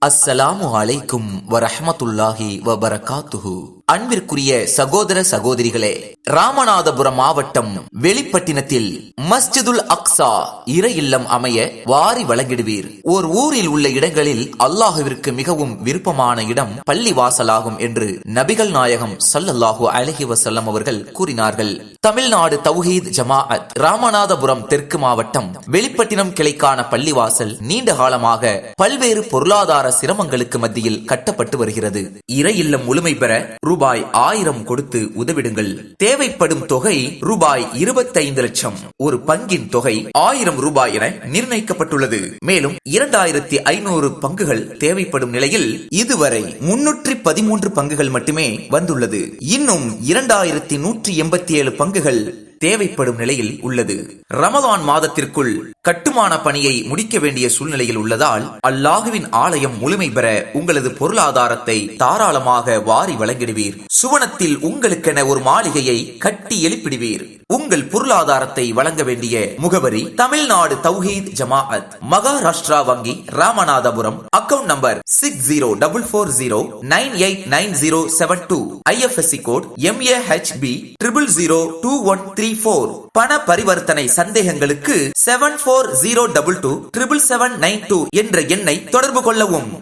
அஸ்ஸலாமு அலைக்கும் வரஹ்மத்துல்லாஹி வபரகாத்துஹு. அன்பிற்குரிய சகோதர சகோதரிகளே, ராமநாதபுரம் மாவட்டம் வெளிப்பட்டினத்தில் மஸ்ஜிதுல் அக்ஸா இறை இல்லம் அமைய வாரி வழங்கிடுவீர். ஓர் ஊரில் உள்ள இடங்களில் அல்லாஹுவிற்கு மிகவும் விருப்பமான இடம் பள்ளிவாசலாகும் என்று நபிகள் நாயகம் ஸல்லல்லாஹு அலைஹி வஸல்லம் அவர்கள் கூறினார்கள். தமிழ்நாடு தௌஹீத் ஜமாஅத் ராமநாதபுரம் தெற்கு மாவட்டம் வெளிப்பட்டினம் கிளைக்கான பள்ளிவாசல் நீண்ட காலமாக பல்வேறு பொருளாதார சிரமங்களுக்கு மத்தியில் கட்டப்பட்டு வருகிறது. இறை இல்லம் முழுமை பெற ரூபாய் 1000 கொடுத்து உதவிடுங்கள். தேவைப்படும் தொகை ரூபாய் 25 லட்சம். ஒரு பங்கின் தொகை 1000 ரூபாய் என நிர்ணயிக்கப்பட்டுள்ளது. மேலும் 2500 பங்குகள் தேவைப்படும் நிலையில் இதுவரை 313 பங்குகள் மட்டுமே வந்துள்ளது. இன்னும் 2187 பங்குகள் தேவைப்படும் நிலையில் உள்ளது. ரமதான் மாதத்திற்குள் கட்டுமான பணியை முடிக்க வேண்டிய சூழ்நிலையில் உள்ளதால் அல்லாஹுவின் ஆலயம் முழுமை பெற உங்களது பொருளாதாரத்தை தாராளமாக வாரி வழங்கிடுவீர். சுவனத்தில் உங்களுக்கென ஒரு மாளிகையை கட்டி எழுப்பிடுவீர். உங்கள் பொருளாதாரத்தை வழங்க வேண்டிய முகவரி தமிழ்நாடு தௌஹீத் ஜமாஅத், மகாராஷ்டிரா வங்கி, Ramanathapuram. Account number 6040989072. IFSC code MAHB 000213. பண பரிவர்த்தனை சந்தேகங்களுக்கு 7402277792 என்ற எண்ணை தொடர்பு கொள்ளவும்.